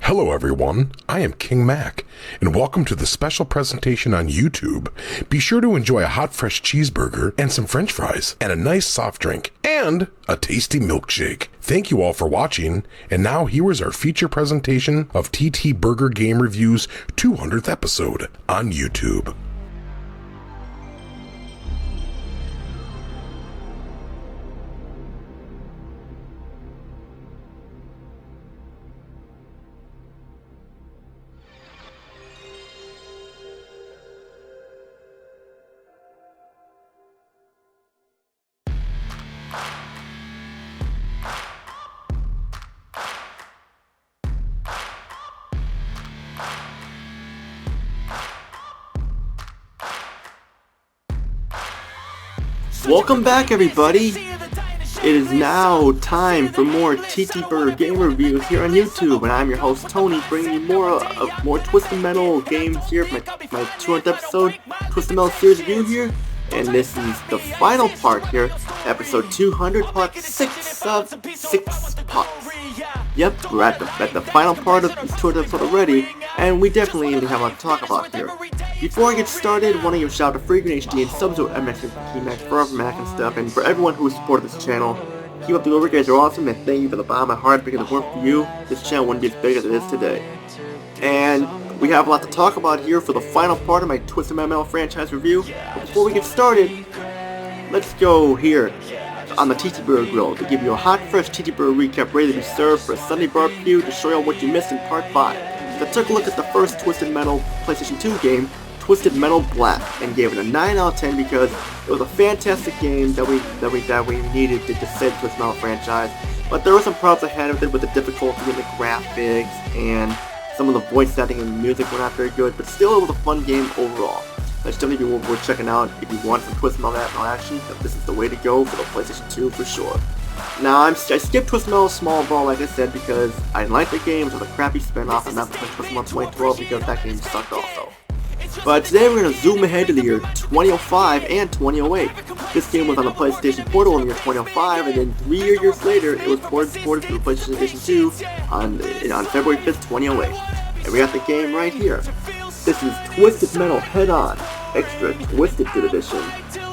Hello everyone, I am King Mac, and welcome to the special presentation on YouTube. Be sure to enjoy a hot fresh cheeseburger and some french fries, and a nice soft drink, and a tasty milkshake. Thank you all for watching, and now here is our feature presentation of TTBurger Game Review's 200th episode on YouTube. Welcome back, everybody. It is now time for more TTBurger game reviews here on YouTube, and I'm your host Tony, bringing you more Twisted Metal games here for my 200th episode Twisted Metal series review here. And this is the final part here, episode 200, part 6 of 6 parts. Yep, we're at the final part of this 200th episode already, and we definitely have a lot to talk about here. Before I get started, I want to give a shout out to Freakin' HD and SubZeroMNX and King Mac for Mac and stuff, and for everyone who has supported this channel. Keep up the good work, you guys are awesome, and thank you from the bottom of my heart, because if it weren't for you, this channel wouldn't be as big as it is today. And we have a lot to talk about here for the final part of my Twisted Metal franchise review. But before we get started, let's go here on the TTBurger Grill to give you a hot, fresh TTBurger recap ready to be served for a Sunday barbecue to show you what you missed in Part 5. So I took a look at the first Twisted Metal PlayStation 2 game, Twisted Metal Black, and gave it a 9 out of 10 because it was a fantastic game that we needed to save the Twisted Metal franchise. But there were some problems I had with it, with the difficulty in the graphics, and some of the voice setting and music were not very good, but still it was a fun game overall. It's definitely worth checking out if you want some Twisted Metal action. This is the way to go for the PlayStation 2 for sure. Now, I skipped Twisted Metal Small Brawl, like I said, because I didn't like the game, which was a crappy spin-off, and not playing Twisted Metal 2012 because that game sucked also. But today we're going to zoom ahead to the year 2005 and 2008. This game was on the PlayStation Portal in the year 2005, and then 3 years later it was ported to the PlayStation Edition 2 on February 5th, 2008. And we got the game right here. This is Twisted Metal Head-On Extra Twisted Good Edition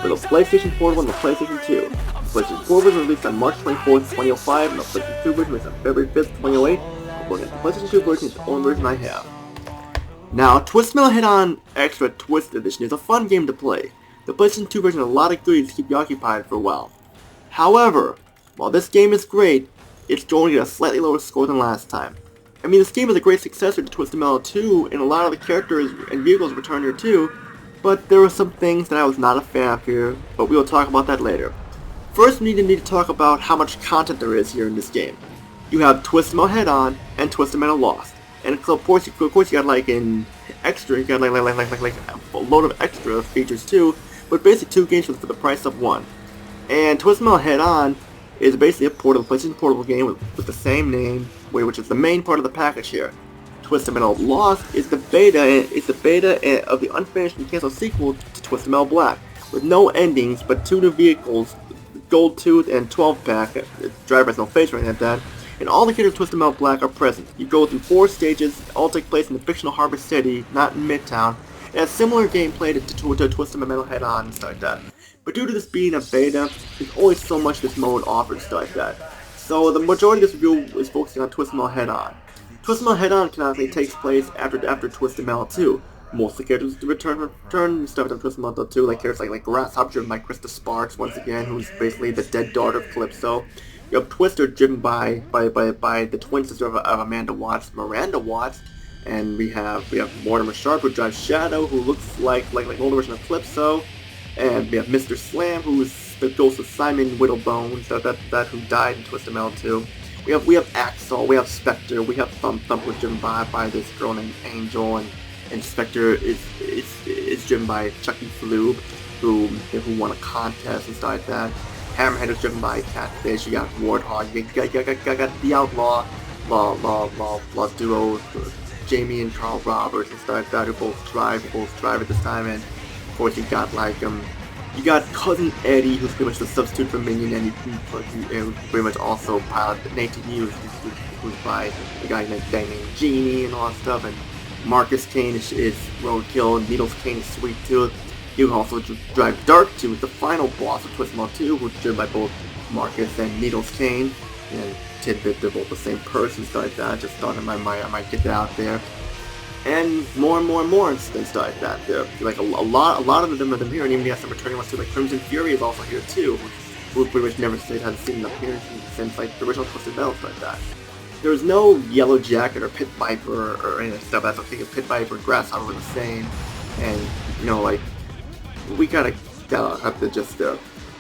for the PlayStation Portal and the PlayStation 2. The PlayStation 4 version was released on March 24th, 2005, and the PlayStation 2 version was on February 5th, 2008. I'm looking at the PlayStation 2 version, it's the only version I have. Now, Twisted Metal Head-On Extra Twisted Edition is a fun game to play. The PlayStation 2 version has a lot of goodies to keep you occupied for a while. However, while this game is great, it's going to get a slightly lower score than last time. I mean, this game is a great successor to Twisted Metal 2, and a lot of the characters and vehicles return here too, but there were some things that I was not a fan of here, but we will talk about that later. First, we need to talk about how much content there is here in this game. You have Twisted Metal Head-On and Twisted Metal Lost. And of course, you got like an extra, you got like a load of extra features too, but basically 2 games for the price of 1. And Twisted Metal Head-On is basically a port of the PlayStation Portable game with the same name, which is the main part of the package here. Twisted Metal Lost is the beta of the unfinished and canceled sequel to Twisted Metal Black, with no endings but 2 new vehicles, Gold Tooth and 12-pack. The driver has no face or anything like that. And all the characters of Twisted Metal Black are present. You go through 4 stages, all take place in the fictional Harbor City, not in Midtown. It has similar gameplay to Twisted Metal Head-On and stuff like that. But due to this being a beta, there's only so much this mode offers, stuff like that. So the majority of this review is focusing on Twisted Metal Head-On. Twisted Metal Head-On canonically takes place after Twisted Metal 2. Most of the characters return stuff from Twisted Metal 2, like characters like Grasshopper driven by Krista Sparks once again, who's basically the dead daughter of Calypso. You have Twister driven by the twin sister of Amanda Watts, Miranda Watts, and we have Mortimer Sharp, who drives Shadow, who looks like an older version of Calypso, and we have Mr. Slam, who is the ghost of Simon Whittlebones, that who died in Twisted Metal 2. We have Axel, we have Spectre, we have Thump, who's driven by this girl named Angel, and Spectre is driven by Chucky Flube, who won a contest and stuff like that. Hammerhead is driven by Catfish. You got Warthog. You got the Outlaw Law duo, Jamie and Carl Roberts and stuff like that, who both drive at this time. And of course you got like You got Cousin Eddie, who's pretty much the substitute for Minion, and you can pretty much also pilot the ATV, who's by the guy named Genie and all that stuff, and Marcus Kane is Roadkill, and Needles Kane is Sweet Tooth. You can also drive Dark Tooth, the final boss of Twisted 2, who's driven by both Marcus and Needles Kane. And tidbit, they're both the same person, stuff like that. Just thought I might get that out there. And more and stuff like that. There, like a lot of them here, and even some returning ones too. Like Crimson Fury is also here too, who pretty much never hasn't seen an appearance since like the original Twisted Metal, stuff like that. There's no Yellow Jacket or Pit Viper or any of that stuff. That's okay, because Pit Viper and Grasshopper were the same, and you know, like we gotta have to just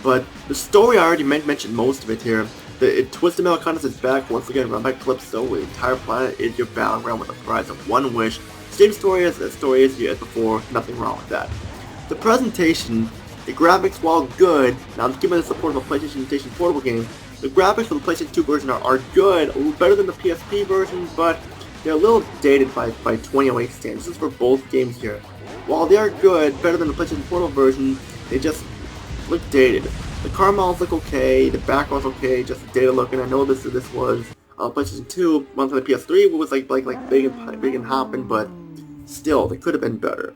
But the story, I already mentioned most of it here. The Twisted Metal Contest is back once again, run by Calypso, where the entire planet is your battleground with a prize of one wish. Same story as before, nothing wrong with that. The presentation, the graphics, while good, now given the support of a PlayStation Portable game, the graphics for the PlayStation 2 version are good, a little better than the PSP version, but they're a little dated by 2008 standards. This is for both games here. While they are good, better than the PlayStation Portable version, they just look dated. The car models look okay, the background's okay, just the data look, and I know this was PlayStation 2, once on the PS3, it was like big and hopping, but still, they could have been better.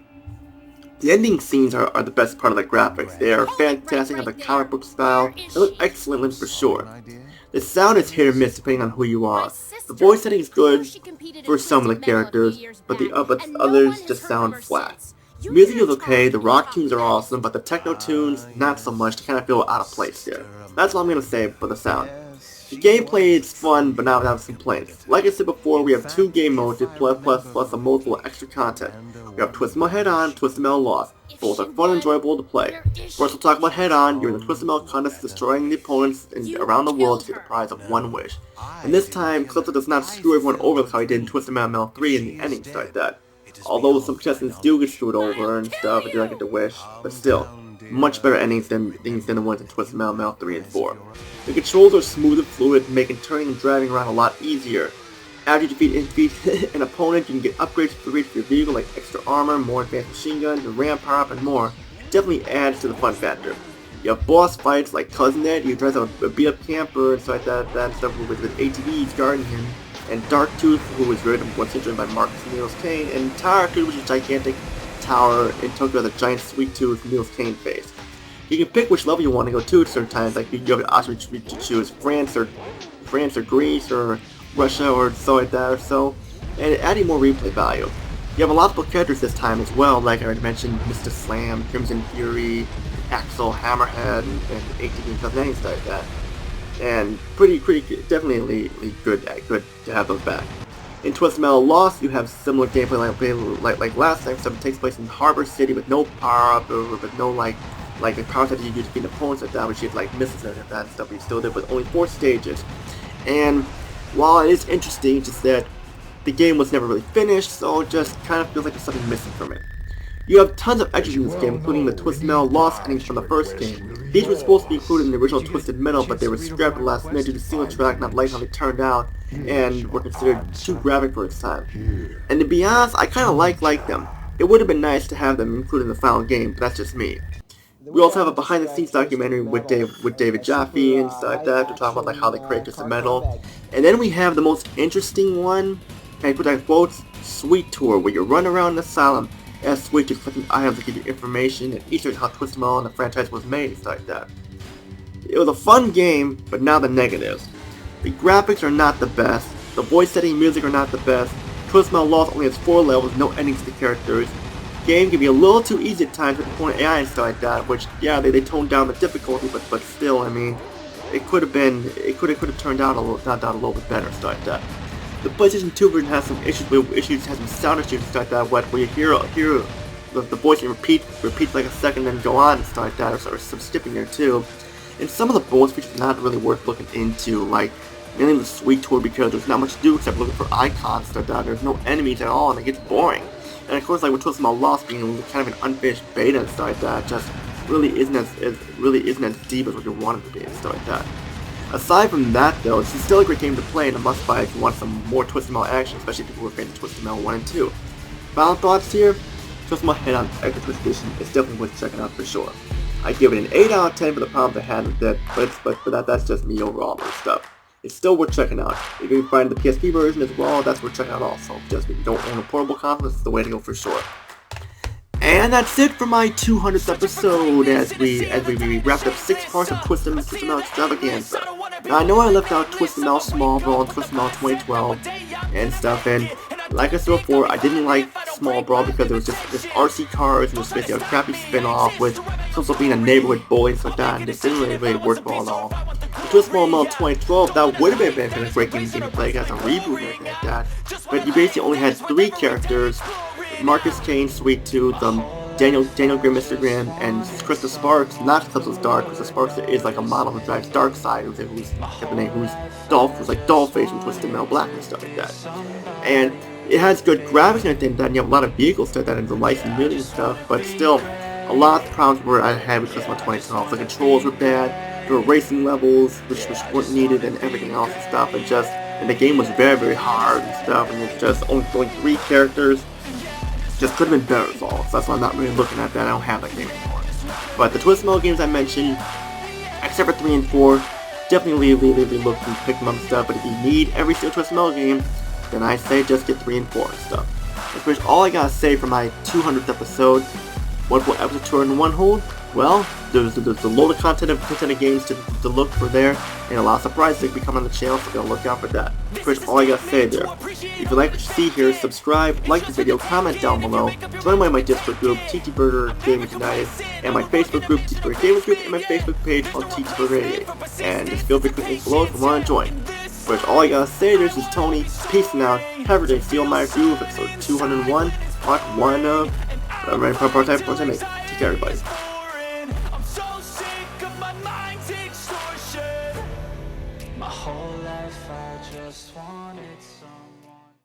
The ending scenes are the best part of the graphics. They are fantastic, have the comic book style, they look excellent for sure. The sound is hit or miss depending on who you are. The voice setting is good for some of the characters, but others just sound flat. Music is okay, the rock tunes are awesome, but the techno tunes, not so much. They kind of feel out of place here. That's all I'm going to say for the sound. The gameplay is fun, but not without complaints. Like I said before, we have 2 game modes plus a multiple extra content. We have Twisted Metal Head-On, Twisted Metal Lost. Both are fun and enjoyable to play. First, we'll talk about Head-On. You're in the Twisted Metal Contest, destroying the opponents around the world to get the prize of one wish. And this time, Calypso does not screw everyone over like how he did in Twisted Metal 3 in the ending, stuff like that. Although some contestants do get screwed over and stuff and do not get the wish, but still, much better endings than the ones in Twisted Metal 3 and 4. The controls are smooth and fluid, making turning and driving around a lot easier. After you defeat an opponent, you can get upgrades for your vehicle like extra armor, more advanced machine guns, a ram power-up, and more. Definitely adds to the fun factor. You have boss fights like Cousin Ed, who drives a beat-up camper and stuff like that stuff with ATVs guarding him. And Dark Tooth, who was once joined by Marcus and Needles Kane, and Tower Tooth, which is a gigantic tower in Tokyo with a giant Sweet Tooth Needles Kane face. You can pick which level you want to go to at certain times, like you have the option to choose France or Greece or Russia or so like that or so, and adding more replay value. You have multiple characters this time as well, like I already mentioned, Mr. Slam, Crimson Fury, Axel, Hammerhead, and ATV and stuff like that. And definitely good to have those back. In Twisted Metal Lost, you have similar gameplay like last time, except it takes place in Harbor City with no power-up or with no like the power that you use to defeat opponents like that, which is like missiles and that stuff. You still did with only 4 stages. And while it is interesting, it's just that the game was never really finished, so it just kind of feels like there's something missing from it. You have tons of extras in this game, including the Twisted Metal Lost endings from the first game. These were supposed to be included in the original Twisted Metal, but they were scrapped at the last minute due to single track not liking how they turned out, and were considered too graphic for its time. And to be honest, I kind of like them. It would have been nice to have them included in the final game, but that's just me. We also have a behind-the-scenes documentary with David Jaffe and stuff like that to talk about like how they create Twisted Metal. And then we have the most interesting one, can I put that in quotes, Sweet Tour, where you run around an asylum as Sweet Tooth collecting items that give you information and each how Twisted Metal and the franchise was made and stuff like that. It was a fun game, but now the negatives. The graphics are not the best, the voice setting and music are not the best, Twisted Metal Lost only has 4 levels, no endings to the characters. The game can be a little too easy at times with opponent AI and stuff like that, which, yeah, they toned down the difficulty, but still, I mean, it could have turned out a little bit better, stuff like that. The PlayStation 2 version has some issues, has some sound issues and stuff like that, where you hear the voice and repeats like a second and then go on and stuff like that, or some skipping there too. And some of the bonus features are not really worth looking into, like mainly the Sweet Tour, because there's not much to do except looking for icons and stuff like that. There's no enemies at all and it gets boring. And of course, like with Twisted Metal Lost being kind of an unfinished beta and stuff like that, just really isn't as deep as what you want it to be and stuff like that. Aside from that though, it's still a great game to play and a must buy if you want some more Twisted Metal action, especially if people who are fans of Twisted Metal 1 and 2. Final thoughts here, Twisted Metal Head-On Extra Twist Edition is definitely worth checking out for sure. I give it an 8 out of 10 for the problems I had with it, but that's just me overall and stuff. It's still worth checking out. If you can find the PSP version as well, that's worth checking out also. Just if you don't own a portable console, this is the way to go for sure. And that's it for my 200th episode as we wrapped up 6 parts of Twisted Metal Extravaganza. Now I know I left out Twisted Metal Small Brawl and Twisted Metal 2012 and stuff, and like I said before, I didn't like Small Brawl because it was just RC cars and it was basically a crappy spin-off with also being a neighborhood bully and stuff like that, and just didn't really work well at all. Twisted Metal 2012, that would have been a great game to play as a reboot and everything like that, but you basically only had 3 characters: Marcus Kane, Sweet Tooth, Daniel Grimm, Mr. Grimm, and Krista Sparks. Not because it was dark. Krista Sparks is like a model who drives Dark Side, who's like Dollface from Twisted Metal Black and stuff like that. And it has good graphics and everything. That you have a lot of vehicles to that and the lights and music and stuff, but still, a lot of problems were I had with Twisted Metal 2012. The controls were bad. There were racing levels which weren't needed and everything else and stuff. And the game was very hard and stuff. And it's just only 3 characters. Just could have been better as all, so that's why I'm not really looking at that. I don't have that game anymore. But the Twisted Metal games I mentioned, except for 3 and 4, definitely look and pick them up and stuff. But if you need every single Twisted Metal game, then I say just get 3 and 4 and stuff. That's pretty much all I gotta say for my 200th episode. What will episode 201 hold? Well, there's a load of content of games to look for there, and a lot of surprises that will be coming on the channel, so gotta look out for that. Pretty much all I gotta say there. If you like what you see here, subscribe, like the video, comment down below, join my Discord group, TTBurger Gamers United, and my Facebook group, TTBurger Gamers Group, and my Facebook page called TTBurger 88. And just feel free to click links below if you want to join. Pretty much all I gotta say, this is Tony, peace out, have a day, see you on my review of episode 201, part 1 of part time. Take care, everybody. My whole life I just wanted some